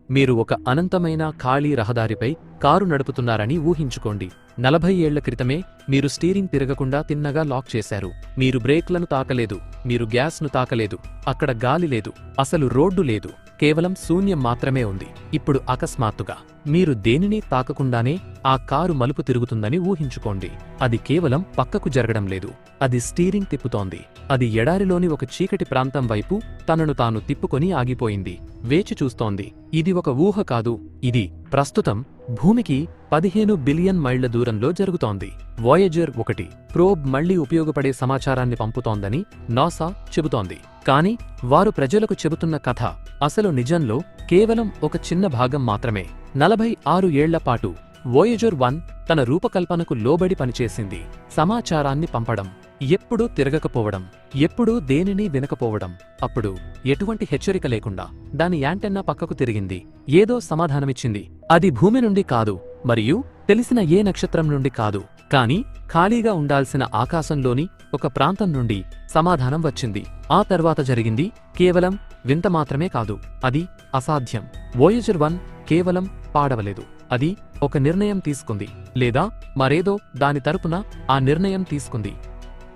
మీరు ఒక అనంతమైన ఖాళీ రహదారిపై కారు నడుపుతున్నారని ఊహించుకోండి. 40 ఏళ్ల క్రితమే మీరు స్టీరింగ్ తిరగకుండా తిన్నగా లాక్ చేశారు. మీరు బ్రేక్లను తాకలేదు, మీరు గ్యాస్ను తాకలేదు, అక్కడ గాలి లేదు, అసలు రోడ్డు లేదు, కేవలం శూన్యం మాత్రమే ఉంది. ఇప్పుడు అకస్మాత్తుగా మీరు దేనినీ తాకకుండానే ఆ కారు మలుపు తిరుగుతుందని ఊహించుకోండి. అది కేవలం పక్కకు జరగడం లేదు, అది స్టీరింగ్ తిప్పుతోంది. అది ఎడారిలోని ఒక చీకటి ప్రాంతం వైపు తనను తాను తిప్పుకొని ఆగిపోయింది, వేచి చూస్తోంది. ఇది ఒక ఊహ కాదు, ఇది ప్రస్తుతం భూమికి 15 బిలియన్ మైళ్ల దూరంలో జరుగుతోంది. వాయేజర్ 1 ప్రోబ్ మళ్లీ ఉపయోగపడే సమాచారాన్ని పంపుతోందని నాసా చెబుతోంది. కానీ వారు ప్రజలకు చెబుతున్న కథ అసలు నిజంలో కేవలం ఒక చిన్న భాగం మాత్రమే. 46 ఏళ్ల పాటు వాయేజర్ 1 తన రూపకల్పనకు లోబడి పనిచేసింది. సమాచారాన్ని పంపడం, ఎప్పుడూ తిరగకపోవడం, ఎప్పుడూ దేనినీ వినకపోవడం. అప్పుడు ఎటువంటి హెచ్చరిక లేకుండా దాని యాంటెన్నా పక్కకు తిరిగింది, ఏదో సమాధానమిచ్చింది. అది భూమి నుండి కాదు, మరియు తెలిసిన ఏ నక్షత్రం నుండి కాదు, కానీ ఖాళీగా ఉండాల్సిన ఆకాశంలోని ఒక ప్రాంతం నుండి సమాధానం వచ్చింది. ఆ తర్వాత జరిగింది కేవలం వింత మాత్రమే కాదు, అది అసాధ్యం. వాయేజర్ 1 కేవలం పాడవలేదు, అది ఒక నిర్ణయం తీసుకుంది, లేదా మరేదో దాని తరపున ఆ నిర్ణయం తీసుకుంది.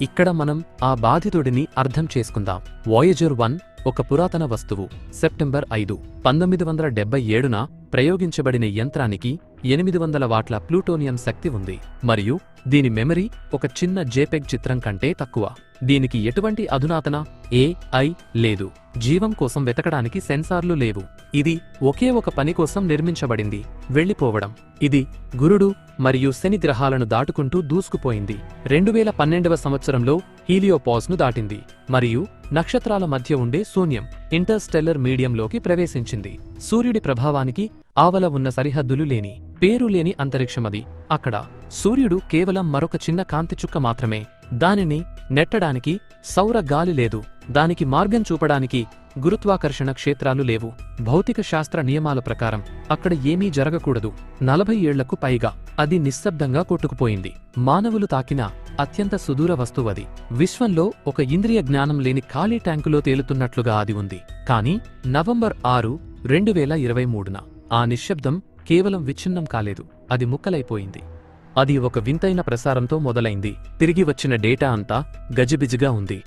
ఇక్కడ మనం ఆ బాధితుడిని అర్థం చేసుకుందాం. వాయేజర్ 1 ఒక పురాతన వస్తువు. సెప్టెంబర్ 5, 1977న ప్రయోగించబడిన యంత్రానికి 800 వాట్ల ప్లూటోనియం శక్తి ఉంది, మరియు దీని మెమరీ ఒక చిన్న జేపెగ్ చిత్రం కంటే తక్కువ. దీనికి ఎటువంటి అధునాతన AI లేదు, జీవం కోసం వెతకడానికి సెన్సార్లు లేవు. ఇది ఒకే ఒక పని కోసం నిర్మించబడింది, వెళ్ళిపోవడం. ఇది గురుడు మరియు శని గ్రహాలను దాటుకుంటూ దూసుకుపోయింది. 2012వ సంవత్సరంలో హీలియోపాస్ను దాటింది, మరియు నక్షత్రాల మధ్య ఉండే శూన్యం ఇంటర్స్టెల్లర్ మీడియంలోకి ప్రవేశించింది. సూర్యుడి ప్రభావానికి ఆవల ఉన్న సరిహద్దులు లేని, పేరు లేని అంతరిక్షమది. అక్కడ సూర్యుడు కేవలం మరొక చిన్న కాంతి చుక్క మాత్రమే. దానిని నెట్టడానికి సౌర గాలి లేదు, దానికి మార్గం చూపడానికి గురుత్వాకర్షణ క్షేత్రాలు లేవు. భౌతిక శాస్త్ర నియమాల ప్రకారం అక్కడ ఏమీ జరగకూడదు. 40 ఏళ్లకు పైగా అది నిశ్శబ్దంగా కొట్టుకుపోయింది. మానవులు తాకిన అత్యంత సుదూర వస్తువది. విశ్వంలో ఒక ఇంద్రియ జ్ఞానం లేని ఖాళీ ట్యాంకులో తేలుతున్నట్లుగా అది ఉంది. కానీ నవంబర్ 6, 2023న ఆ నిశ్శబ్దం కేవలం విచ్ఛిన్నం కాలేదు, అది ముక్కలైపోయింది. అది ఒక వింతైన ప్రసారంతో మొదలైంది. తిరిగి వచ్చిన డేటా అంతా గజిబిజిగా ఉంది.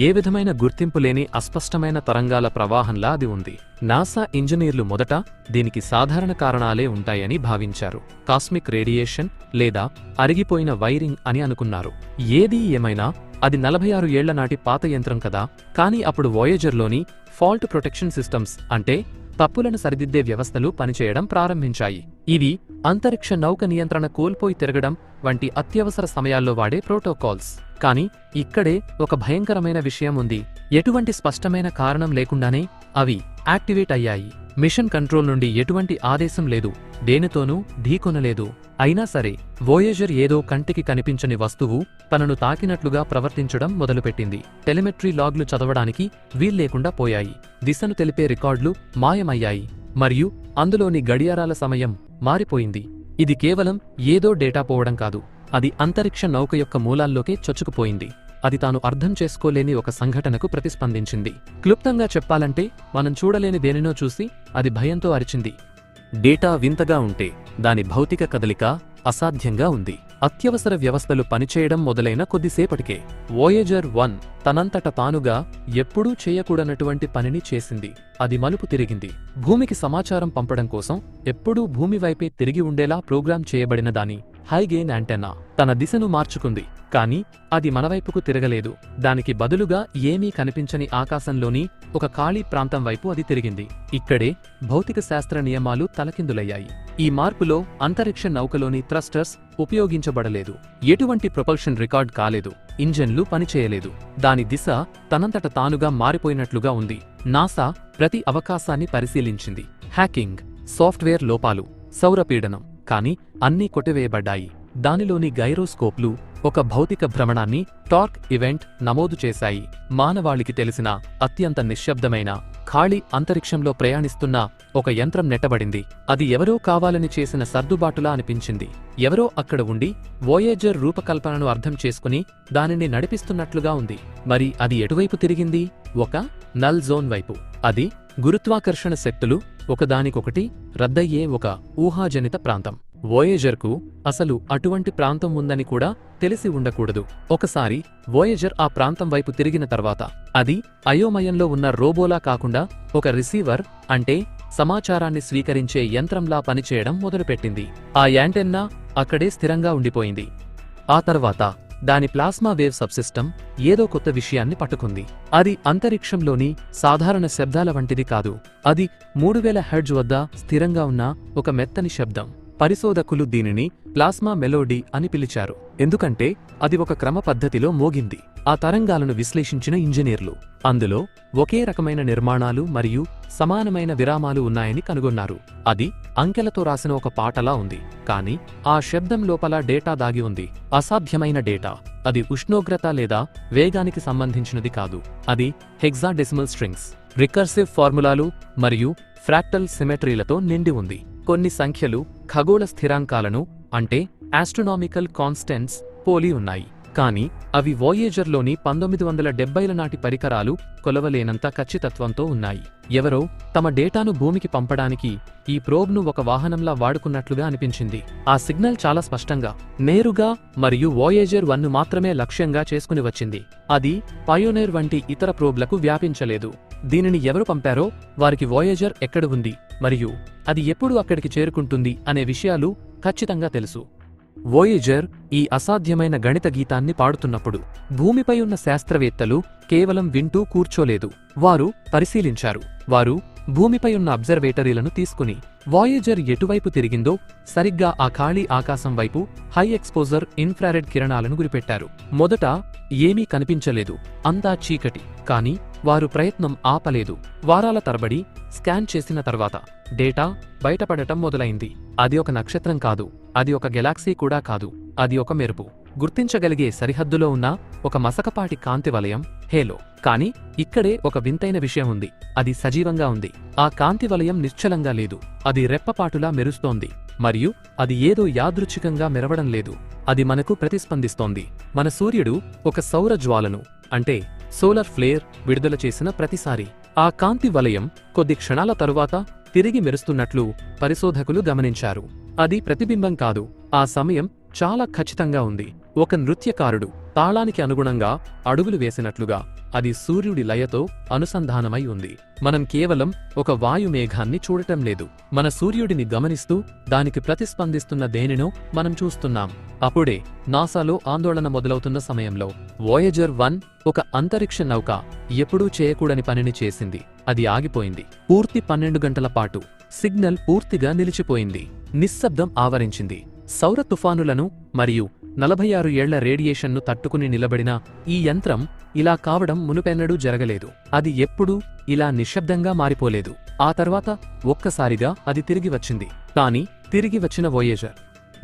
ఏ విధమైన గుర్తింపు లేని అస్పష్టమైన తరంగాల ప్రవాహంలా అది ఉంది. నాసా ఇంజనీర్లు మొదట దీనికి సాధారణ కారణాలే ఉంటాయని భావించారు. కాస్మిక్ రేడియేషన్ లేదా అరిగిపోయిన వైరింగ్ అని అనుకున్నారు. ఏదీ ఏమైనా అది 46 ఏళ్ల నాటి పాత యంత్రం కదా. కానీ అప్పుడు వాయేజర్లోని ఫాల్ట్ ప్రొటెక్షన్ సిస్టమ్స్, అంటే తప్పులను సరిదిద్దే వ్యవస్థలు పనిచేయడం ప్రారంభించాయి. ఇవి అంతరిక్ష నౌక నియంత్రణ కోల్పోయి తిరగడం వంటి అత్యవసర సమయాల్లో వాడే ప్రోటోకాల్స్. కానీ ఇక్కడే ఒక భయంకరమైన విషయం ఉంది. ఎటువంటి స్పష్టమైన కారణం లేకుండానే అవి యాక్టివేట్ అయ్యాయి. మిషన్ కంట్రోల్ నుండి ఎటువంటి ఆదేశం లేదు, దేనితోనూ ఢీకొనలేదు. అయినా సరే వాయేజర్ ఏదో కంటికి కనిపించని వస్తువు తనను తాకినట్లుగా ప్రవర్తించడం మొదలుపెట్టింది. టెలిమెట్రీ లాగ్లు చదవడానికి వీల్లేకుండా పోయాయి. దిశను తెలిపే రికార్డులు మాయమయ్యాయి, మరియు అందులోని గడియారాల సమయం మారిపోయింది. ఇది కేవలం ఏదో డేటా పోవడం కాదు, అది అంతరిక్ష నౌక యొక్క మూలాల్లోకే చొచ్చుకుపోయింది. అది తాను అర్థం చేసుకోలేని ఒక సంఘటనకు ప్రతిస్పందించింది. క్లుప్తంగా చెప్పాలంటే, మనం చూడలేని దేనినో చూసి అది భయంతో అరిచింది. డేటా వింతగా ఉంటే దాని భౌతిక కదలిక అసాధ్యంగా ఉంది. అత్యవసర వ్యవస్థలు పనిచేయడం మొదలైన కొద్దిసేపటికే వాయేజర్ 1 తనంతట తానుగా ఎప్పుడూ చేయకూడనటువంటి పనిని చేసింది. అది మలుపు తిరిగింది. భూమికి సమాచారం పంపడం కోసం ఎప్పుడూ భూమి వైపే తిరిగి ఉండేలా ప్రోగ్రాం చేయబడిన దాని హైగెయిన్ యాంటెన్నా తన దిశను మార్చుకుంది. కానీ అది మనవైపుకు తిరగలేదు. దానికి బదులుగా ఏమీ కనిపించని ఆకాశంలోని ఒక ఖాళీ ప్రాంతం వైపు అది తిరిగింది. ఇక్కడే భౌతిక శాస్త్ర నియమాలు తలకిందులయ్యాయి. ఈ మార్పులో అంతరిక్ష నౌకలోని థ్రస్టర్స్ ఉపయోగించబడలేదు, ఎటువంటి ప్రొపల్షన్ రికార్డ్ కాలేదు, ఇంజన్లు పనిచేయలేదు. దాని దిశ తనంతట తానుగా మారిపోయినట్లుగా ఉంది. నాసా ప్రతి అవకాశాన్ని పరిశీలించింది. హ్యాకింగ్, సాఫ్ట్వేర్ లోపాలు, సౌరపీడనం, కానీ అన్నీ కొట్టివేయబడ్డాయి. దానిలోని గైరోస్కోప్లు ఒక భౌతిక భ్రమణాన్ని, టార్క్ ఈవెంట్ నమోదు చేశాయి. మానవాళికి తెలిసిన అత్యంత నిశ్శబ్దమైన ఖాళీ అంతరిక్షంలో ప్రయాణిస్తున్న ఒక యంత్రం నెట్టబడింది. అది ఎవరో కావాలని చేసిన సర్దుబాటులా అనిపించింది. ఎవరో అక్కడ ఉండి వాయేజర్ రూపకల్పనను అర్థం చేసుకుని దానిని నడిపిస్తున్నట్లుగా ఉంది. మరి అది ఎటువైపు తిరిగింది? ఒక నల్ జోన్ వైపు. అది గురుత్వాకర్షణ శక్తులు ఒకదానికొకటి రద్దయ్యే ఒక ఊహాజనిత ప్రాంతం. వోయేజర్కు అసలు అటువంటి ప్రాంతం ఉందని కూడా తెలిసి ఉండకూడదు. ఒకసారి వోయేజర్ ఆ ప్రాంతం వైపు తిరిగిన తర్వాత అది అయోమయంలో ఉన్న రోబోలా కాకుండా ఒక రిసీవర్, అంటే సమాచారాన్ని స్వీకరించే యంత్రంలా పనిచేయడం మొదలుపెట్టింది. ఆ యాంటెన్నా అక్కడే స్థిరంగా ఉండిపోయింది. ఆ తర్వాత దాని ప్లాస్మా వేవ్ సబ్సిస్టమ్ ఏదో కొత్త విషయాన్ని పట్టుకుంది. అది అంతరిక్షంలోని సాధారణ శబ్దాల వంటిది కాదు. అది 3000 హెర్ట్జ్ వద్ద స్థిరంగా ఉన్న ఒక మెత్తని శబ్దం. పరిశోధకులు దీనిని ప్లాస్మా మెలోడీ అని పిలిచారు, ఎందుకంటే అది ఒక క్రమ పద్ధతిలో మోగింది. ఆ తరంగాలను విశ్లేషించిన ఇంజనీర్లు అందులో ఒకే రకమైన నిర్మాణాలు మరియు సమానమైన విరామాలు ఉన్నాయని కనుగొన్నారు. అది అంకెలతో రాసిన ఒక పాటలా ఉంది, కానీ ఆ శబ్దం లోపల డేటా దాగి ఉంది. అసాధ్యమైన డేటా. అది ఉష్ణోగ్రత లేదా వేగానికి సంబంధించినది కాదు. అది హెక్సాడెసిమల్ స్ట్రింగ్స్, రికర్సివ్ ఫార్ములాలు మరియు ఫ్రాక్టల్ సిమెట్రీలతో నిండి ఉంది. కొన్ని సంఖ్యలు ఖగోళ స్థిరాంకాలను, అంటే ఆస్ట్రోనామికల్ కాన్స్టెంట్స్ పోలి ఉన్నాయి, కానీ అవి వోయేజర్లోని 1970ల నాటి పరికరాలు కొలవలేనంత ఖచ్చితత్వంతో ఉన్నాయి. ఎవరో తమ డేటాను భూమికి పంపడానికి ఈ ప్రోబ్ను ఒక వాహనంలా వాడుకున్నట్లుగా అనిపించింది. ఆ సిగ్నల్ చాలా స్పష్టంగా, నేరుగా మరియు వోయేజర్ 1ను మాత్రమే లక్ష్యంగా చేసుకుని వచ్చింది. అది పయోనీర్ వంటి ఇతర ప్రోబ్లకు వ్యాపించలేదు. దీనిని ఎవరు పంపారో వారికి వోయేజర్ ఎక్కడ ఉంది మరియు అది ఎప్పుడు అక్కడికి చేరుకుంటుంది అనే విషయాలు ఖచ్చితంగా తెలుసు. వోయేజర్ ఈ అసాధ్యమైన గణిత గీతాన్ని పాడుతున్నప్పుడు భూమిపై ఉన్న శాస్త్రవేత్తలు కేవలం వింటూ కూర్చోలేదు. వారు పరిశీలించారు. వారు భూమిపై ఉన్న అబ్జర్వేటరీలను తీసుకుని వోయేజర్ ఎటువైపు తిరిగిందో సరిగ్గా ఆ ఖాళీ ఆకాశం వైపు హై ఎక్స్పోజర్ ఇన్ఫ్రారెడ్ కిరణాలను గురిపెట్టారు. మొదట ఏమీ కనిపించలేదు, అంతా చీకటి. కానీ వారు ప్రయత్నం ఆపలేదు. వారాల తరబడి స్కాన్ చేసిన తర్వాత డేటా బయటపడటం మొదలైంది. అది ఒక నక్షత్రం కాదు, అది ఒక గెలాక్సీ కూడా కాదు, అది ఒక మెరుపు. గుర్తించగలిగే సరిహద్దులో ఉన్న ఒక మసకపాటి కాంతి వలయం, హేలో. కానీ ఇక్కడే ఒక వింతైన విషయం ఉంది. అది సజీవంగా ఉంది. ఆ కాంతి వలయం నిశ్చలంగా లేదు. అది రెప్పపాటులా మెరుస్తోంది. మరియు అది ఏదో యాదృచ్ఛికంగా మెరవడం లేదు. అది మనకు ప్రతిస్పందిస్తోంది. మన సూర్యుడు ఒక సౌర జ్వాలను, అంటే సోలార్ ఫ్లేర్ విడుదల చేసిన ప్రతిసారి ఆ కాంతి వలయం కొద్ది క్షణాల తరువాత తిరిగి మెరుస్తున్నట్లు పరిశోధకులు గమనించారు. అది ప్రతిబింబం కాదు. ఆ సమయం చాలా ఖచ్చితంగా ఉంది. ఒక నృత్యకారుడు తాళానికి అనుగుణంగా అడుగులు వేసినట్లుగా అది సూర్యుడి లయతో అనుసంధానమై ఉంది. మనం కేవలం ఒక వాయుమేఘాన్ని చూడటం లేదు. మన సూర్యుడిని గమనిస్తూ దానికి ప్రతిస్పందిస్తున్న దేనినో మనం చూస్తున్నాం. అప్పుడే నాసాలో ఆందోళన మొదలవుతున్న సమయంలో వోయేజర్ 1 ఒక అంతరిక్ష నౌక ఎప్పుడూ చేయకూడని పనిని చేసింది. అది ఆగిపోయింది. పూర్తి 12 గంటల పాటు సిగ్నల్ పూర్తిగా నిలిచిపోయింది. నిశ్శబ్దం ఆవరించింది. సౌర తుఫానులను మరియు 46 ఏళ్ల రేడియేషన్ను తట్టుకుని నిలబడిన ఈ యంత్రం ఇలా కావడం మునుపెన్నడూ జరగలేదు. అది ఎప్పుడూ ఇలా నిశ్శబ్దంగా మారిపోలేదు. ఆ తర్వాత ఒక్కసారిగా అది తిరిగి వచ్చింది. కానీ తిరిగి వచ్చిన వోయేజర్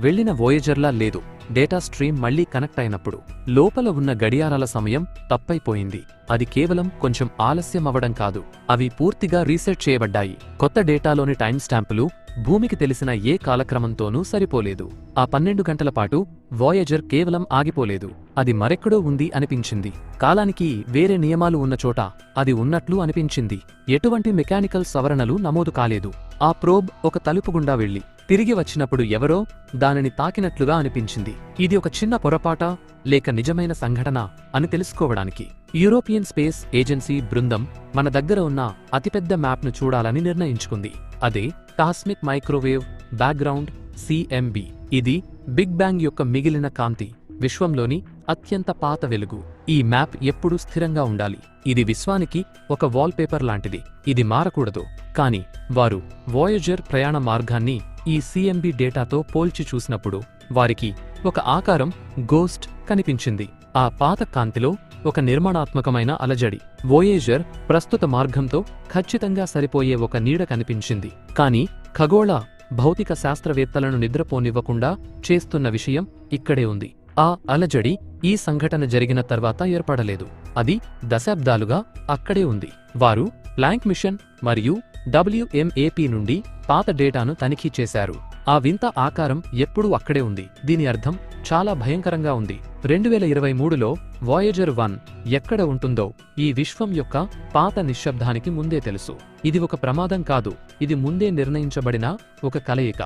వెళ్లిన వోయేజర్లా లేదు. డేటా స్ట్రీమ్ మళ్లీ కనెక్ట్ అయినప్పుడు లోపల ఉన్న గడియారాల సమయం తప్పైపోయింది. అది కేవలం కొంచెం ఆలస్యం అవ్వడం కాదు, అవి పూర్తిగా రీసెట్ చేయబడ్డాయి. కొత్త డేటాలోని టైం స్టాంపులు భూమికి తెలిసిన ఏ కాలక్రమంతోనూ సరిపోలేదు. ఆ 12 గంటల పాటు వోయేజర్ కేవలం ఆగిపోలేదు. అది మరెక్కడో ఉంది అనిపించింది. కాలానికి వేరే నియమాలు ఉన్న చోట అది ఉన్నట్లు అనిపించింది. ఎటువంటి మెకానికల్ సవరణలు నమోదు కాలేదు. ఆ ప్రోబ్ ఒక తలుపు గుండా వెళ్లి తిరిగి వచ్చినప్పుడు ఎవరో దానిని తాకినట్లుగా అనిపించింది. ఇది ఒక చిన్న పొరపాటా లేక నిజమైన సంఘటన అని తెలుసుకోవడానికి యూరోపియన్ స్పేస్ ఏజెన్సీ బృందం మన దగ్గర ఉన్న అతిపెద్ద మ్యాప్ను చూడాలని నిర్ణయించుకుంది. అదే కాస్మిక్ మైక్రోవేవ్ బ్యాక్గ్రౌండ్ CMB. ఇది బిగ్ బ్యాంగ్ యొక్క మిగిలిన కాంతి, విశ్వంలోని అత్యంత పాత వెలుగు. ఈ మ్యాప్ ఎప్పుడూ స్థిరంగా ఉండాలి. ఇది విశ్వానికి ఒక వాల్పేపర్ లాంటిది. ఇది మారకూడదు. కానీ వారు వోయేజర్ ప్రయాణ మార్గాన్ని ఈ CMB డేటాతో పోల్చి చూసినప్పుడు వారికి ఒక ఆకారం, గోస్ట్ కనిపించింది. ఆ పాత కాంతిలో ఒక నిర్మాణాత్మకమైన అలజడి. వోయేజర్ ప్రస్తుత మార్గంతో ఖచ్చితంగా సరిపోయే ఒక నీడ కనిపించింది. కానీ ఖగోళ భౌతిక శాస్త్రవేత్తలను నిద్రపోనివ్వకుండా చేస్తున్న విషయం ఇక్కడే ఉంది. ఆ అలజడి ఈ సంఘటన జరిగిన తర్వాత ఏర్పడలేదు. అది దశాబ్దాలుగా అక్కడే ఉంది. వారు ప్లాంక్ మిషన్ మరియు WMAP నుండి పాత డేటాను తనిఖీ చేశారు. ఆ వింత ఆకారం ఎప్పుడూ అక్కడే ఉంది. దీని అర్థం చాలా భయంకరంగా ఉంది. 2023లో వాయేజర్ 1 ఎక్కడ ఉంటుందో ఈ విశ్వం యొక్క పాత నిశ్శబ్దానికి ముందే తెలుసు. ఇది ఒక ప్రమాదం కాదు, ఇది ముందే నిర్ణయించబడిన ఒక కలయిక.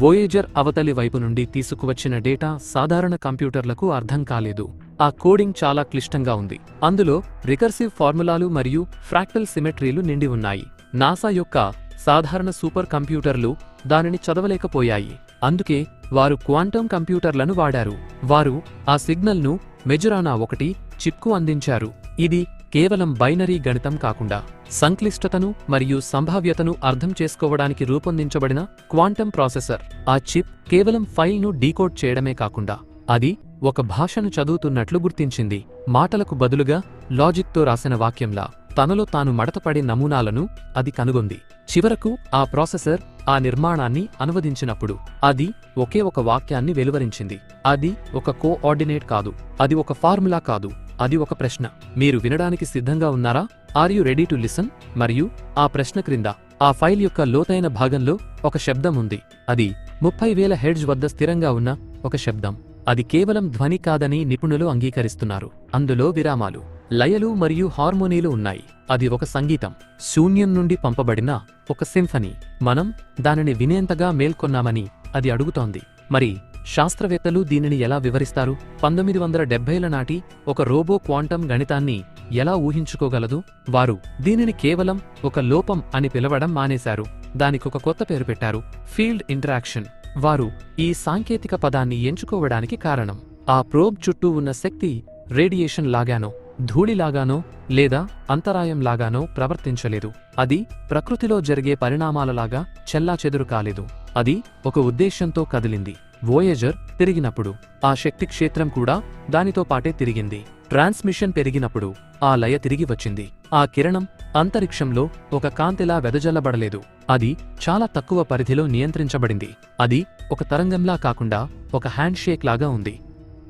వోయేజర్ అవతలి వైపు నుండి తీసుకువచ్చిన డేటా సాధారణ కంప్యూటర్లకు అర్థం కాలేదు. ఆ కోడింగ్ చాలా క్లిష్టంగా ఉంది. అందులో రికర్సివ్ ఫార్ములాలు మరియు ఫ్రాక్టల్ సిమెట్రీలు నిండి ఉన్నాయి. నాసా యొక్క సాధారణ సూపర్ కంప్యూటర్లు దానిని చదవలేకపోయాయి. అందుకే వారు క్వాంటం కంప్యూటర్లను వాడారు. వారు ఆ సిగ్నల్ను మెజరానా 1 చిప్కు అందించారు. ఇది కేవలం బైనరీ గణితం కాకుండా సంక్లిష్టతను మరియు సంభావ్యతను అర్థం చేసుకోవడానికి రూపొందించబడిన క్వాంటం ప్రాసెసర్. ఆ చిప్ కేవలం ఫైల్ను డీకోడ్ చేయడమే కాకుండా అది ఒక భాషను చదువుతున్నట్లు గుర్తించింది. మాటలకు బదులుగా లాజిక్తో రాసిన వాక్యంలా తనలో తాను మడతపడే నమూనాలను అది కనుగొంది. చివరకు ఆ ప్రాసెసర్ ఆ నిర్మాణాన్ని అనువదించినప్పుడు అది ఒకే ఒక వాక్యాన్ని వెలువరించింది. అది ఒక కోఆర్డినేట్ కాదు, అది ఒక ఫార్ములా కాదు, అది ఒక ప్రశ్న. మీరు వినడానికి సిద్ధంగా ఉన్నారా? Are you ready to listen? మరియు ఆ ప్రశ్న క్రింద ఆ ఫైల్ యొక్క లోతైన భాగంలో ఒక శబ్దం ఉంది. అది 30,000 హెర్ట్జ్ వద్ద స్థిరంగా ఉన్న ఒక శబ్దం. అది కేవలం ధ్వని కాదని నిపుణులు అంగీకరిస్తున్నారు. అందులో విరామాలు, లయలు మరియు హార్మోనీలు ఉన్నాయి. అది ఒక సంగీతం, శూన్యం నుండి పంపబడిన ఒక సింఫనీ. మనం దానిని వినేంతగా మేల్కొన్నామని అది అడుగుతోంది. మరి శాస్త్రవేత్తలు దీనిని ఎలా వివరిస్తారు? 1970ల నాటి ఒక రోబో క్వాంటం గణితాన్ని ఎలా ఊహించుకోగలదు? వారు దీనిని కేవలం ఒక లోపం అని పిలవడం మానేశారు. దానికొక కొత్త పేరు పెట్టారు, ఫీల్డ్ ఇంటరాక్షన్. వారు ఈ సాంకేతిక పదాన్ని ఎంచుకోవడానికి కారణం ఆ ప్రోబ్ చుట్టూ ఉన్న శక్తి రేడియేషన్ లాగానో, ధూళిలాగానో లేదా అంతరాయంలాగానో ప్రవర్తించలేదు. అది ప్రకృతిలో జరిగే పరిణామాలలాగా చెల్లాచెదురు కాలేదు. అది ఒక ఉద్దేశ్యంతో కదిలింది. వోయేజర్ తిరిగినప్పుడు ఆ శక్తి క్షేత్రం కూడా దానితో పాటే తిరిగింది. ట్రాన్స్మిషన్ పెరిగినప్పుడు ఆ లయ తిరిగి వచ్చింది. ఆ కిరణం అంతరిక్షంలో ఒక కాంతిలా వెదజల్లబడలేదు. అది చాలా తక్కువ పరిధిలో నియంత్రించబడింది. అది ఒక తరంగంలా కాకుండా ఒక హ్యాండ్షేక్ లాగా ఉంది.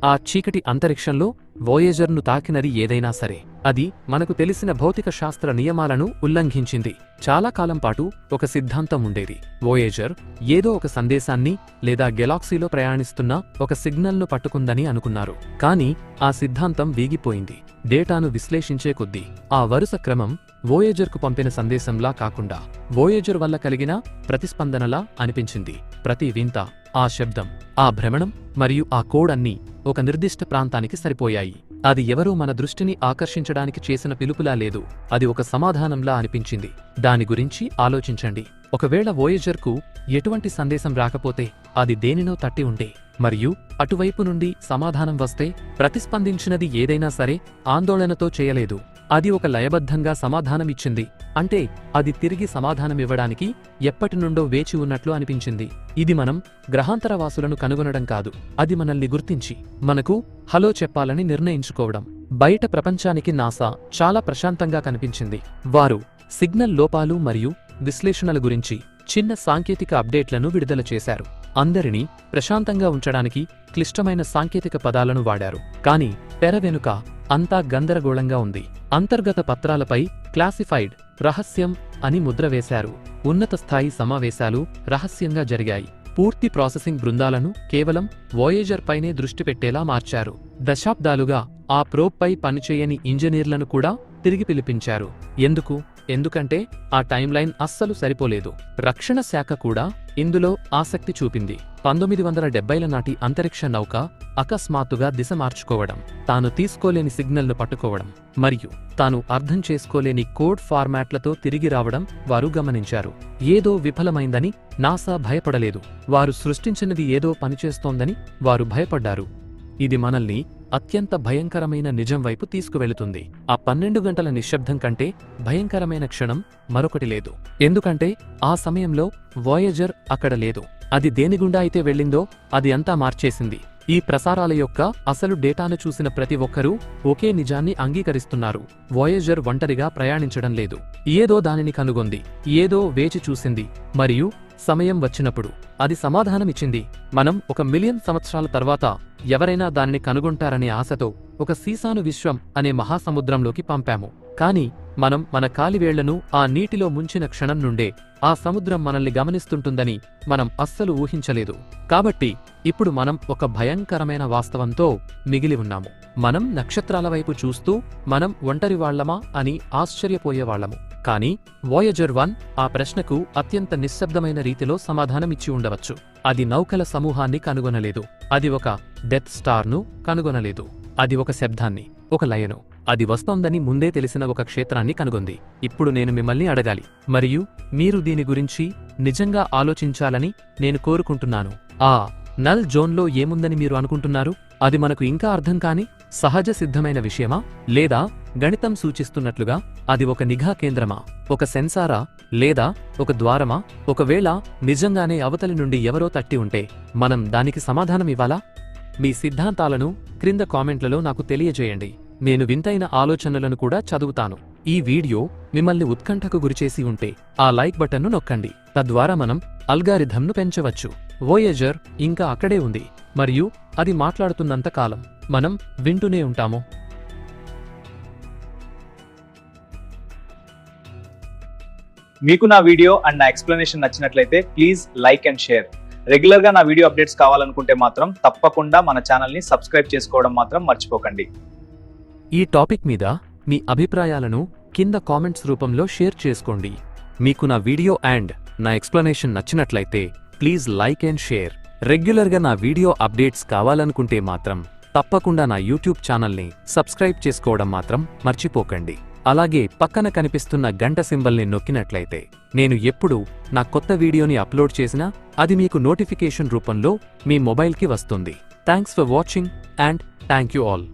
ఆ చీకటి అంతరిక్షంలో వోయేజర్ను తాకినది ఏదైనా సరే అది మనకు తెలిసిన భౌతిక శాస్త్ర నియమాలను ఉల్లంఘించింది. చాలా కాలం పాటు ఒక సిద్ధాంతం ఉండేది. వోయేజర్ ఏదో ఒక సందేశాన్ని లేదా గెలాక్సీలో ప్రయాణిస్తున్న ఒక సిగ్నల్ను పట్టుకుందని అనుకున్నారు. కానీ ఆ సిద్ధాంతం వీగిపోయింది. డేటాను విశ్లేషించే కొద్దీ ఆ వరుస క్రమం వోయేజర్కు పంపిన సందేశంలా కాకుండా వోయేజర్ వల్ల కలిగిన ప్రతిస్పందనలా అనిపించింది. ప్రతి వింత, ఆ శబ్దం, ఆ భ్రమణం మరియు ఆ కోడ్ అన్నీ ఒక నిర్దిష్ట ప్రాంతానికి సరిపోయాయి. అది ఎవరో మన దృష్టిని ఆకర్షించడానికి చేసిన పిలుపులా లేదు, అది ఒక సమాధానంలా అనిపించింది. దాని గురించి ఆలోచించండి. ఒకవేళ వోయేజర్కు ఎటువంటి సందేశం రాకపోతే అది దేనినో తట్టి ఉంటే మరియు అటువైపు నుండి సమాధానం వస్తే ప్రతిస్పందించినది ఏదైనా సరే ఆందోళనతో చేయలేదు. అది ఒక లయబద్ధంగా సమాధానమిచ్చింది. అంటే అది తిరిగి సమాధానమివ్వడానికి ఎప్పటినుండో వేచి ఉన్నట్లు అనిపించింది. ఇది మనం గ్రహాంతరవాసులను కనుగొనడం కాదు, అది మనల్ని గుర్తించి మనకు హలో చెప్పాలని నిర్ణయించుకోవడం. బయట ప్రపంచానికి నాసా చాలా ప్రశాంతంగా కనిపించింది. వారు సిగ్నల్ లోపాలు మరియు విశ్లేషణల గురించి చిన్న సాంకేతిక అప్డేట్లను విడుదల చేశారు. అందరినీ ప్రశాంతంగా ఉంచడానికి క్లిష్టమైన సాంకేతిక పదాలను వాడారు. కానీ తెర వెనుక అంతా గందరగోళంగా ఉంది. అంతర్గత పత్రాలపై క్లాసిఫైడ్, రహస్యం అని ముద్ర వేశారు. ఉన్నత స్థాయి సమావేశాలు రహస్యంగా జరిగాయి. పూర్తి ప్రాసెసింగ్ బృందాలను కేవలం వోయేజర్ పైనే దృష్టి పెట్టేలా మార్చారు. దశాబ్దాలుగా ఆ ప్రోబ్పై పనిచేయని ఇంజనీర్లను కూడా తిరిగి పిలిపించారు. ఎందుకంటే ఆ టైంలైన్ అస్సలు సరిపోలేదు. రక్షణ శాఖ కూడా ఇందులో ఆసక్తి చూపింది. 1970ల నాటి అంతరిక్ష నౌక అకస్మాత్తుగా దిశ మార్చుకోవడం, తాను తీసుకోలేని సిగ్నల్ను పట్టుకోవడం మరియు తాను అర్థం చేసుకోలేని కోడ్ ఫార్మాట్లతో తిరిగి రావడం వారు గమనించారు. ఏదో విఫలమైందని నాసా భయపడలేదు. వారు సృష్టించినది ఏదో పనిచేస్తోందని వారు భయపడ్డారు. ఇది మనల్ని అత్యంత భయంకరమైన నిజం వైపు తీసుకువెళుతుంది. ఆ 12 గంటల నిశ్శబ్దం కంటే భయంకరమైన క్షణం మరొకటి లేదు. ఎందుకంటే ఆ సమయంలో వోయేజర్ అక్కడ లేదు. అది దేనిగుండా అయితే వెళ్ళిందో అది అంతా మార్చేసింది. ఈ ప్రసారాల యొక్క అసలు డేటాను చూసిన ప్రతి ఒక్కరూ ఒకే నిజాన్ని అంగీకరిస్తున్నారు. వోయేజర్ ఒంటరిగా ప్రయాణించడం లేదు. ఏదో దానిని కనుగొంది, ఏదో వేచి చూసింది మరియు సమయం వచ్చినప్పుడు అది సమాధానమిచ్చింది. మనం 1 మిలియన్ సంవత్సరాల తర్వాత ఎవరైనా దానిని కనుగొంటారనే ఆశతో ఒక సీసాను విశ్వం అనే మహాసముద్రంలోకి పంపాము. కానీ మనం మన కాలివేళ్లను ఆ నీటిలో ముంచిన క్షణం నుండే ఆ సముద్రం మనల్ని గమనిస్తుంటుందని మనం అస్సలు ఊహించలేదు. కాబట్టి ఇప్పుడు మనం ఒక భయంకరమైన వాస్తవంతో మిగిలి ఉన్నాము. మనం నక్షత్రాల వైపు చూస్తూ మనం ఒంటరివాళ్లమా అని ఆశ్చర్యపోయేవాళ్లము. కానీ వాయేజర్ 1 ఆ ప్రశ్నకు అత్యంత నిశ్శబ్దమైన రీతిలో సమాధానమిచ్చి ఉండవచ్చు. అది నౌకల సమూహాన్ని కనుగొనలేదు. అది ఒక డెత్ స్టార్ను కనుగొనలేదు. అది ఒక శబ్దాన్ని, ఒక లయను, అది వస్తోందని ముందే తెలిసిన ఒక క్షేత్రాన్ని కనుగొంది. ఇప్పుడు నేను మిమ్మల్ని అడగాలి, మరియు మీరు దీని గురించి నిజంగా ఆలోచించాలని నేను కోరుకుంటున్నాను. ఆ నల్ జోన్లో ఏముందని మీరు అనుకుంటున్నారు? అది మనకు ఇంకా అర్థం కాని సహజ సిద్ధమైన విషయమా, లేదా గణితం సూచిస్తున్నట్లుగా అది ఒక నిఘా కేంద్రమా, ఒక సెన్సారా, లేదా ఒక ద్వారమా? ఒకవేళ నిజంగానే అవతలి నుండి ఎవరో తట్టి ఉంటే మనం దానికి సమాధానం ఇవ్వాలా? మీ సిద్ధాంతాలను క్రింద కామెంట్లలో నాకు తెలియజేయండి. నేను వింతైన ఆలోచనలను కూడా చదువుతాను. ఈ వీడియో మిమ్మల్ని ఉత్కంఠకు గురిచేసి ఉంటే ఆ లైక్ బటన్ను నొక్కండి. తద్వారా మనం అల్గారిథంను పెంచవచ్చు. వోయేజర్ ఇంకా అక్కడే ఉంది, మరియు అది మాట్లాడుతున్నంత కాలం మనం వింటూనే ఉంటాము. మీకు నా వీడియో అండ్ నా ఎక్స్ప్లెనేషన్ నచ్చినట్లయితే please like and share. Regular గా నా వీడియో అప్డేట్స్ కావాలనుకుంటే మాత్రం తప్పకుండా మన ఛానల్ ని సబ్స్క్రైబ్ చేసుకోవడం మాత్రం మర్చిపోకండి. ఈ టాపిక్ మీద మీ అభిప్రాయాలను కింద కామెంట్స్ రూపంలో షేర్ చేసుకోండి. మీకు నా వీడియో అండ్ నా ఎక్స్ప్లెనేషన్ నచ్చినట్లయితే ప్లీజ్ లైక్ అండ్ షేర్. రెగ్యులర్గా నా వీడియో అప్డేట్స్ కావాలనుకుంటే మాత్రం తప్పకుండా నా యూట్యూబ్ ఛానల్ని సబ్స్క్రైబ్ చేసుకోవడం మాత్రం మర్చిపోకండి. అలాగే పక్కన కనిపిస్తున్న గంట సింబల్ని నొక్కినట్లయితే నేను ఎప్పుడు నా కొత్త వీడియోని అప్లోడ్ చేసినా అది మీకు నోటిఫికేషన్ రూపంలో మీ మొబైల్కి వస్తుంది. Thanks for watching and thank you all.